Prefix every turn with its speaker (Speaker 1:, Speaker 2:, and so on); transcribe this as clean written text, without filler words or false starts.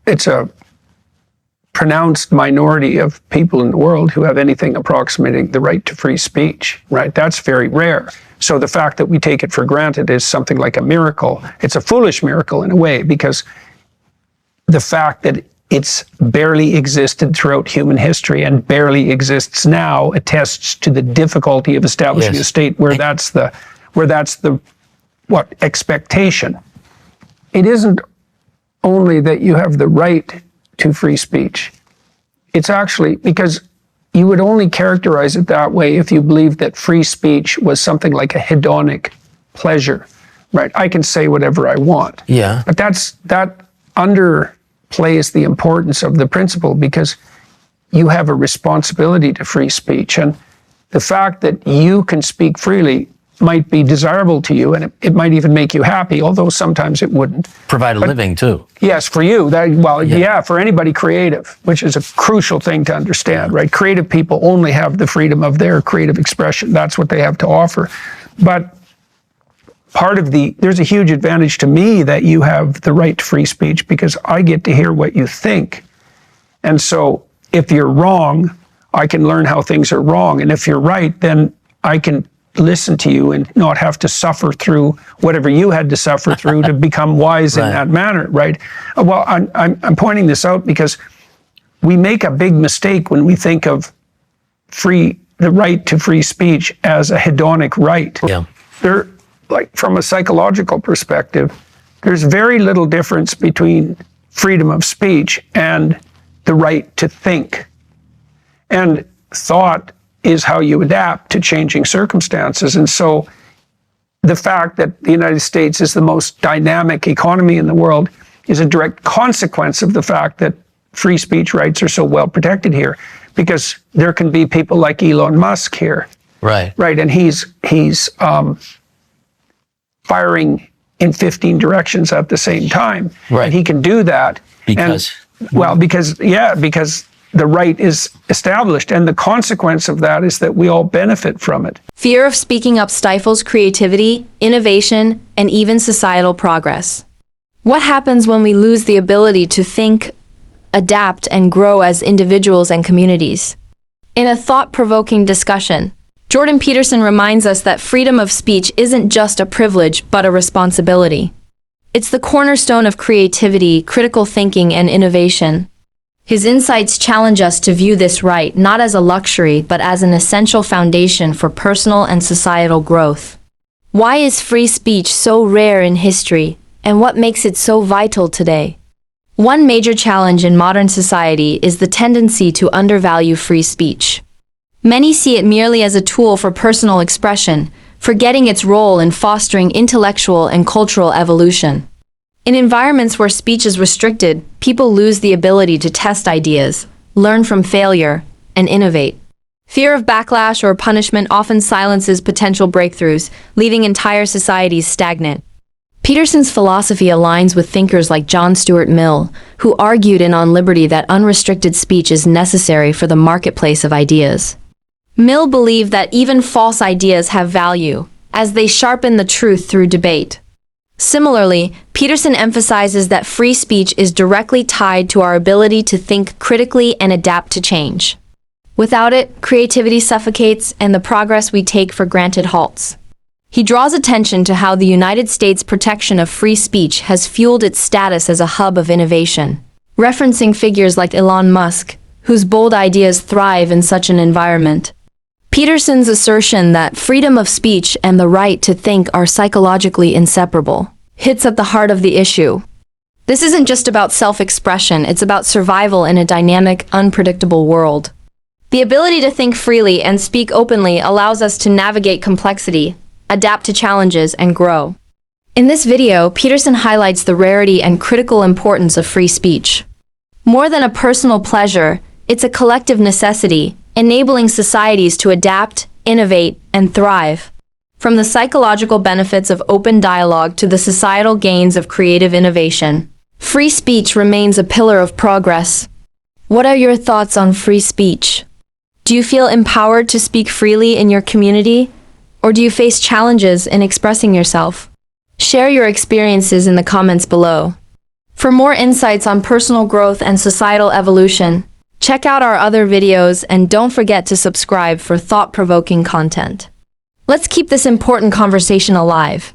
Speaker 1: it's a pronounced minority of people in the world who have anything approximating the right to free speech, right? That's very rare. So the fact that we take it for granted is something like a miracle. It's a foolish miracle in a way, because the fact that it's barely existed throughout human history and barely exists now attests to the difficulty of establishing a state where that's the expectation. It isn't only that you have the right to free speech. It's actually because you would only characterize it that way if you believed that free speech was something like a hedonic pleasure, right? I can say whatever I want.
Speaker 2: Yeah.
Speaker 1: But that underplays the importance of the principle, because you have a responsibility to free speech. And the fact that you can speak freely might be desirable to you, and it might even make you happy, although sometimes it wouldn't.
Speaker 2: Provide a living too.
Speaker 1: Yes, for you. For anybody creative, which is a crucial thing to understand, right? Creative people only have the freedom of their creative expression. That's what they have to offer. But there's a huge advantage to me that you have the right to free speech, because I get to hear what you think. And so if you're wrong, I can learn how things are wrong. And if you're right, then I can listen to you and not have to suffer through whatever you had to suffer through to become wise in that manner, right? Well, I'm pointing this out because we make a big mistake when we think of the right to free speech as a hedonic right.
Speaker 2: Yeah.
Speaker 1: From a psychological perspective, there's very little difference between freedom of speech and the right to think. And thought is how you adapt to changing circumstances. And so the fact that the United States is the most dynamic economy in the world is a direct consequence of the fact that free speech rights are so well protected here, because there can be people like Elon Musk here.
Speaker 2: Right.
Speaker 1: Right. And he's firing in 15 directions at the same time.
Speaker 2: Right.
Speaker 1: And he can do that. Because the right is established, and the consequence of that is that we all benefit from it.
Speaker 3: Fear of speaking up stifles creativity, innovation, and even societal progress. What happens when we lose the ability to think, adapt, and grow as individuals and communities? In a thought-provoking discussion, Jordan Peterson reminds us that freedom of speech isn't just a privilege, but a responsibility. It's the cornerstone of creativity, critical thinking, and innovation. His insights challenge us to view this right not as a luxury, but as an essential foundation for personal and societal growth. Why is free speech so rare in history, and what makes it so vital today? One major challenge in modern society is the tendency to undervalue free speech. Many see it merely as a tool for personal expression, forgetting its role in fostering intellectual and cultural evolution. In environments where speech is restricted, people lose the ability to test ideas, learn from failure, and innovate. Fear of backlash or punishment often silences potential breakthroughs, leaving entire societies stagnant. Peterson's philosophy aligns with thinkers like John Stuart Mill, who argued in On Liberty that unrestricted speech is necessary for the marketplace of ideas. Mill believed that even false ideas have value, as they sharpen the truth through debate. Similarly, Peterson emphasizes that free speech is directly tied to our ability to think critically and adapt to change. Without it, creativity suffocates and the progress we take for granted halts. He draws attention to how the United States' protection of free speech has fueled its status as a hub of innovation, referencing figures like Elon Musk, whose bold ideas thrive in such an environment. Peterson's assertion that freedom of speech and the right to think are psychologically inseparable hits at the heart of the issue. This isn't just about self-expression, it's about survival in a dynamic, unpredictable world. The ability to think freely and speak openly allows us to navigate complexity, adapt to challenges, and grow. In this video, Peterson highlights the rarity and critical importance of free speech. More than a personal pleasure, it's a collective necessity, enabling societies to adapt, innovate, and thrive. From the psychological benefits of open dialogue to the societal gains of creative innovation, free speech remains a pillar of progress. What are your thoughts on free speech? Do you feel empowered to speak freely in your community? Or do you face challenges in expressing yourself? Share your experiences in the comments below. For more insights on personal growth and societal evolution, check out our other videos and don't forget to subscribe for thought-provoking content. Let's keep this important conversation alive.